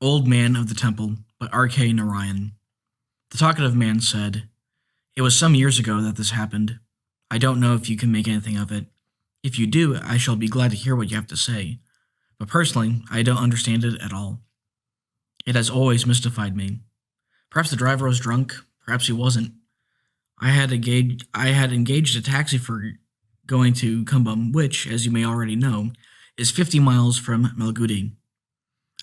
Old Man of the Temple by R.K. Narayan. The talkative man said, "It was some years ago that this happened. I don't know if you can make anything of it. If you do, I shall be glad to hear what you have to say. But personally, I don't understand it at all. It has always mystified me. Perhaps the driver was drunk, perhaps he wasn't. I had engaged a taxi for going to Kumbum, which, as you may already know, is 50 miles from Malgudi.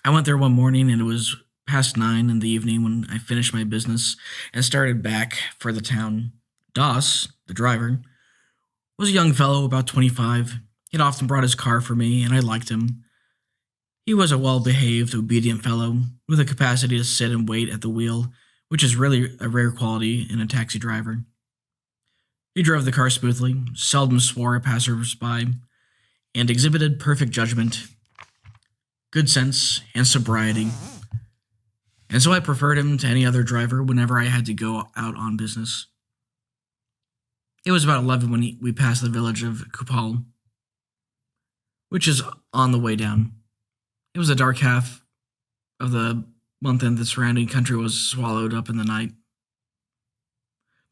I went there one morning and it was past 9 in the evening when I finished my business and started back for the town. Das, the driver, was a young fellow about 25. He'd often brought his car for me, and I liked him. He was a well-behaved, obedient fellow with a capacity to sit and wait at the wheel, which is really a rare quality in a taxi driver. He drove the car smoothly, seldom swore at passers-by, and exhibited perfect judgment, good sense, and sobriety. And so I preferred him to any other driver whenever I had to go out on business. It was about 11 when we passed the village of Kupal, which is on the way down. It was the dark half of the month and the surrounding country was swallowed up in the night.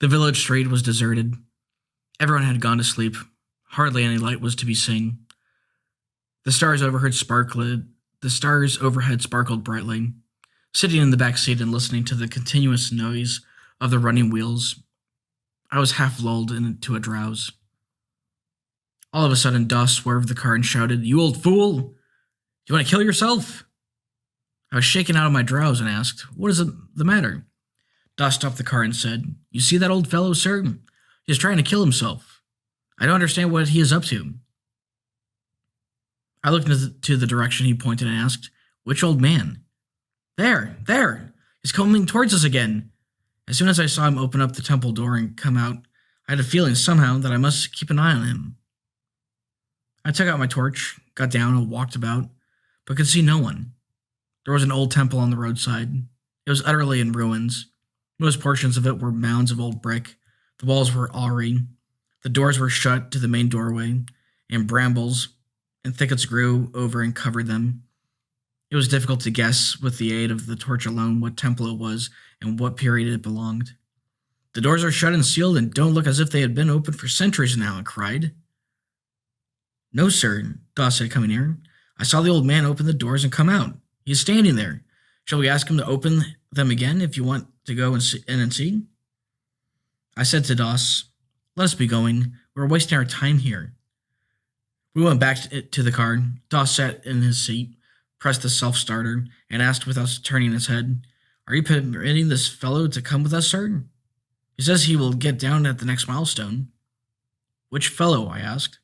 The village street was deserted. Everyone had gone to sleep. Hardly any light was to be seen. The stars overhead sparkled brightly. Sitting in the back seat and listening to the continuous noise of the running wheels, I was half lulled into a drowse. All of a sudden, Doss swerved the car and shouted, "You old fool! Do you want to kill yourself?" I was shaken out of my drowse and asked, "What is the matter?" Doss stopped the car and said, "You see that old fellow, sir? He is trying to kill himself. I don't understand what he is up to." I looked into the direction he pointed and asked, "Which old man?" There! He's coming towards us again." As soon as I saw him open up the temple door and come out, I had a feeling somehow that I must keep an eye on him. I took out my torch, got down, and walked about, but could see no one. There was an old temple on the roadside. It was utterly in ruins. Most portions of it were mounds of old brick. The walls were awry. The doors were shut to the main doorway, and brambles and thickets grew over and covered them. It was difficult to guess, with the aid of the torch alone, what temple it was and what period it belonged. "The doors are shut and sealed and don't look as if they had been open for centuries now," I cried. "No, sir," Doss said, coming near. "I saw the old man open the doors and come out. He is standing there. Shall we ask him to open them again if you want to go in and see?" I said to Doss, "Let us be going. We're wasting our time here." We went back to the car. Doss sat in his seat, pressed the self-starter, and asked without turning his head, "Are you permitting this fellow to come with us, sir? He says he will get down at the next milestone." "Which fellow?" I asked.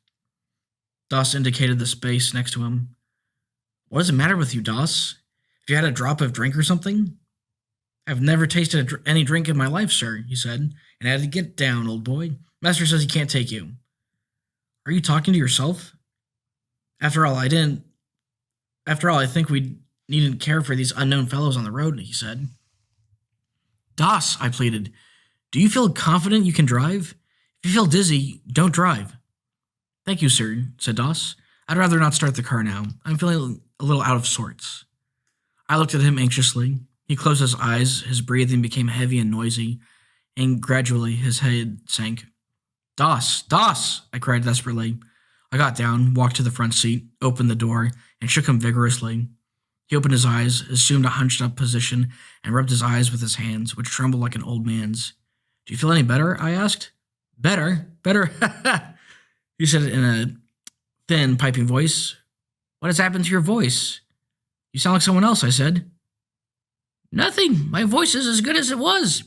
Doss indicated the space next to him. "What is the matter with you, Doss? Have you had a drop of drink or something?" "I've never tasted any drink in my life, sir," he said, and I had to get down, old boy. "Master says he can't take you." "Are you talking to yourself?" After all, I think we needn't care for these unknown fellows on the road," he said. "Doss," I pleaded, "do you feel confident you can drive? If you feel dizzy, don't drive." "Thank you, sir," said Doss. "I'd rather not start the car now. I'm feeling a little out of sorts." I looked at him anxiously. He closed his eyes, his breathing became heavy and noisy, and gradually his head sank. "Doss! Doss!" I cried desperately. I got down, walked to the front seat, opened the door, and shook him vigorously. He opened his eyes, assumed a hunched-up position, and rubbed his eyes with his hands, which trembled like an old man's. "Do you feel any better?" I asked. "Better? He said it in a thin, piping voice. "What has happened to your voice?" "You sound like someone else," I said. "Nothing. My voice is as good as it was.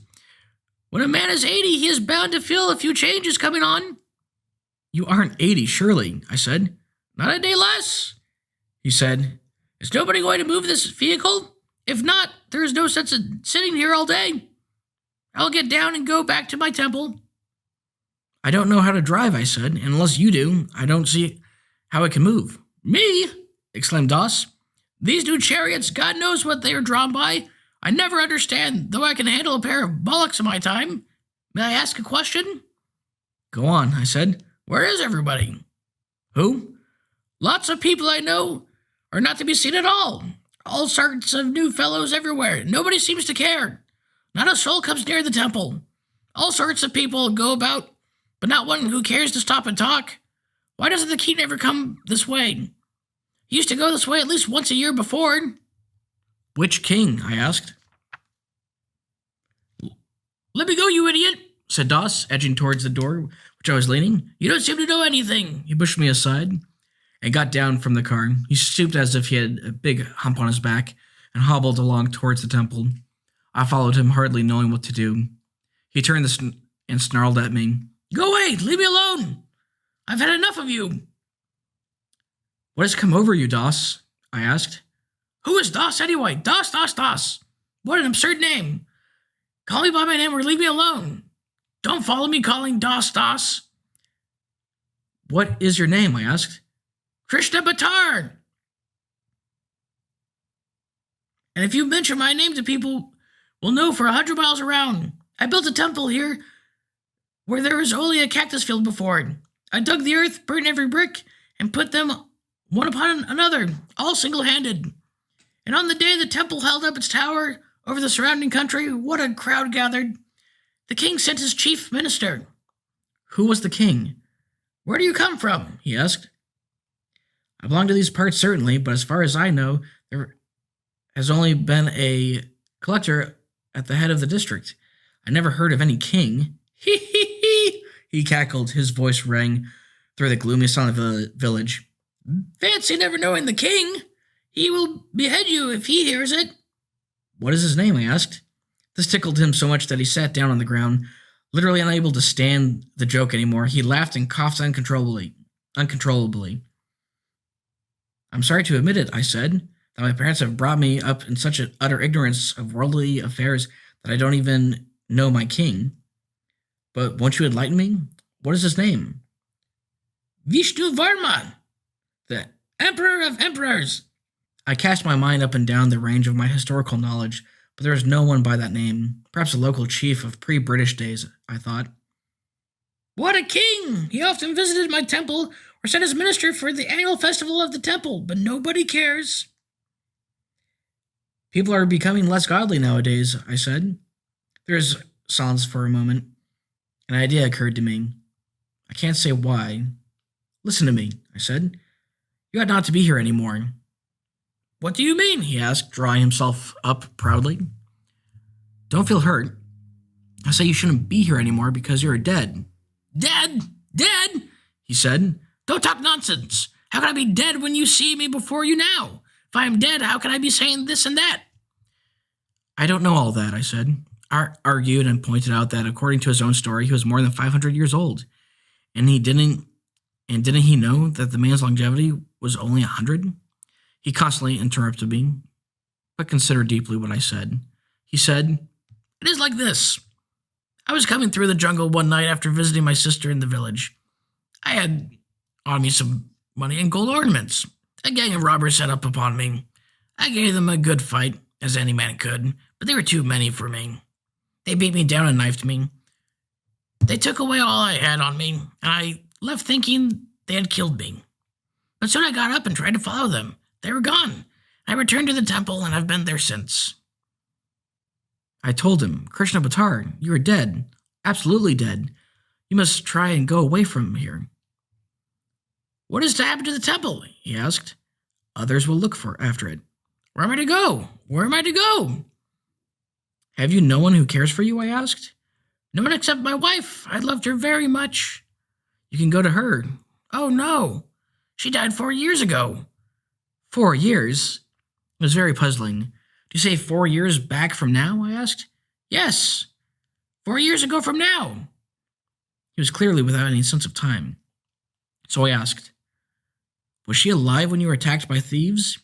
When a man is 80, he is bound to feel a few changes coming on." "You aren't 80, surely," I said. "Not a day less," he said. "Is nobody going to move this vehicle? If not, there is no sense in sitting here all day. I'll get down and go back to my temple." "I don't know how to drive," I said, "and unless you do, I don't see how it can move." "Me?" exclaimed Doss. "These new chariots, God knows what they are drawn by. I never understand, though I can handle a pair of bullocks in my time. May I ask a question?" "Go on," I said. "Where is everybody?" "Who?" "Lots of people I know are not to be seen at all. All sorts of new fellows everywhere. Nobody seems to care. Not a soul comes near the temple. All sorts of people go about, but not one who cares to stop and talk. Why doesn't the king ever come this way? He used to go this way at least once a year before. Which king? I asked. Let me go, you idiot, said Doss, edging towards the door, which I was leaning. You don't seem to know anything. He pushed me aside and got down from the car. He stooped as if he had a big hump on his back and hobbled along towards the temple. I followed him, hardly knowing what to do. He turned and snarled at me. Go away! Leave me alone! I've had enough of you! What has come over you, Doss? I asked. Who is Doss anyway? Doss, Doss, Doss! What an absurd name! Call me by my name or leave me alone! Don't follow me calling Doss, Doss! What is your name? I asked. Krishna Bhatar! And if you mention my name to people, we'll know for 100 miles around. I built a temple here where there was only a cactus field before. I dug the earth, burned every brick, and put them one upon another, all single-handed. And on the day the temple held up its tower over the surrounding country, what a crowd gathered. The king sent his chief minister. Who was the king? Where do you come from? He asked. I belong to these parts, certainly, but as far as I know, there has only been a collector at the head of the district. I never heard of any king. Hee hee hee! He cackled. His voice rang through the gloomy silent village. Fancy never knowing the king! He will behead you if he hears it. What is his name? I asked. This tickled him so much that he sat down on the ground, literally unable to stand the joke anymore. He laughed and coughed uncontrollably. I'm sorry to admit it, I said, that my parents have brought me up in such an utter ignorance of worldly affairs that I don't even know my king. But won't you enlighten me? What is his name? Vishnu Varman, the Emperor of Emperors. I cast my mind up and down the range of my historical knowledge, but there was no one by that name. Perhaps a local chief of pre-British days, I thought. What a king! He often visited my temple or sent his minister for the annual festival of the temple, but nobody cares. People are becoming less godly nowadays, I said. There was silence for a moment. An idea occurred to me. I can't say why. Listen to me, I said. You ought not to be here anymore. What do you mean? He asked, drawing himself up proudly. Don't feel hurt. I say you shouldn't be here anymore because you're dead. Dead? Dead? He said. Don't talk nonsense. How can I be dead when you see me before you now? If I am dead, how can I be saying this and that? I don't know all that, I said. Argued and pointed out that according to his own story, he was more than 500 years old. And didn't he know that the man's longevity was only 100? He constantly interrupted me, but considered deeply what I said. He said, It is like this. I was coming through the jungle one night after visiting my sister in the village. I had on me some money and gold ornaments. A gang of robbers set up upon me. I gave them a good fight, as any man could, but they were too many for me. They beat me down and knifed me. They took away all I had on me, and I left thinking they had killed me. But soon I got up and tried to follow them. They were gone. I returned to the temple, and I've been there since. I told him, Krishna Bhatar, you are dead. Absolutely dead. You must try and go away from here. What is to happen to the temple? He asked. Others will look after it. Where am I to go? Where am I to go? Have you no one who cares for you? I asked. No one except my wife. I loved her very much. You can go to her. Oh, no. She died 4 years ago. 4 years? It was very puzzling. Do you say 4 years back from now? I asked. Yes. 4 years ago from now. He was clearly without any sense of time. So I asked, was she alive when you were attacked by thieves?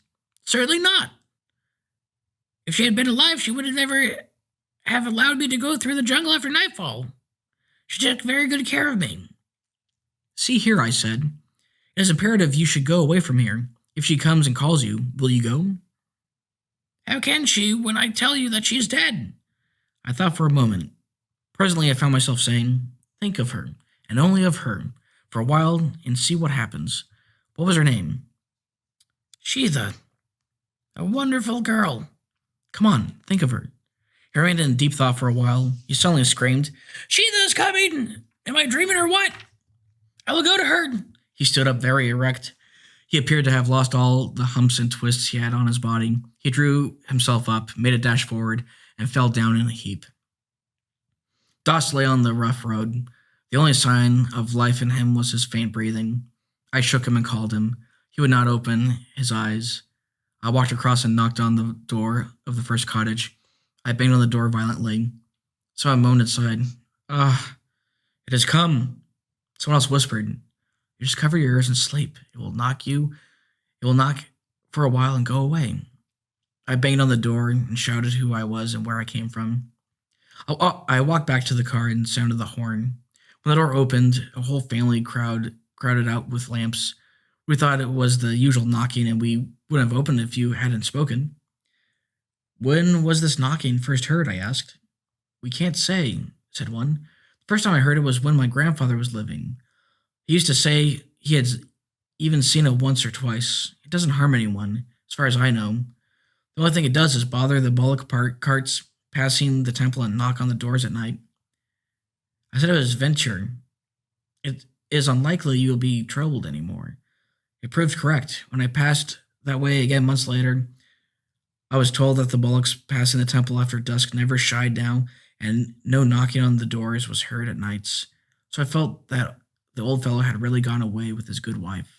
Certainly not. If she had been alive, she would have never have allowed me to go through the jungle after nightfall. She took very good care of me. See here, I said. It is imperative you should go away from here. If she comes and calls you, will you go? How can she when I tell you that she is dead? I thought for a moment. Presently I found myself saying, think of her, and only of her, for a while and see what happens. What was her name? Shiva. A wonderful girl. Come on, think of her. He remained in deep thought for a while. He suddenly screamed, Sheila is coming! Am I dreaming or what? I will go to her. He stood up very erect. He appeared to have lost all the humps and twists he had on his body. He drew himself up, made a dash forward, and fell down in a heap. Doss lay on the rough road. The only sign of life in him was his faint breathing. I shook him and called him. He would not open his eyes. I walked across and knocked on the door of the first cottage. I banged on the door violently. Someone moaned inside. Ah, it has come. Someone else whispered, You just cover your ears and sleep. It will knock for a while and go away. I banged on the door and shouted who I was and where I came from. I walked back to the car and sounded the horn. When the door opened, a whole family crowded out with lamps. We thought it was the usual knocking, and we wouldn't have opened if you hadn't spoken. When was this knocking first heard? I asked. We can't say, said one. The first time I heard it was when my grandfather was living. He used to say he had even seen it once or twice. It doesn't harm anyone, as far as I know. The only thing it does is bother the bullock carts passing the temple and knock on the doors at night. I said it was venture. It is unlikely you will be troubled anymore. It proved correct. When I passed that way again months later, I was told that the bullocks passing the temple after dusk never shied down, and no knocking on the doors was heard at nights. So I felt that the old fellow had really gone away with his good wife.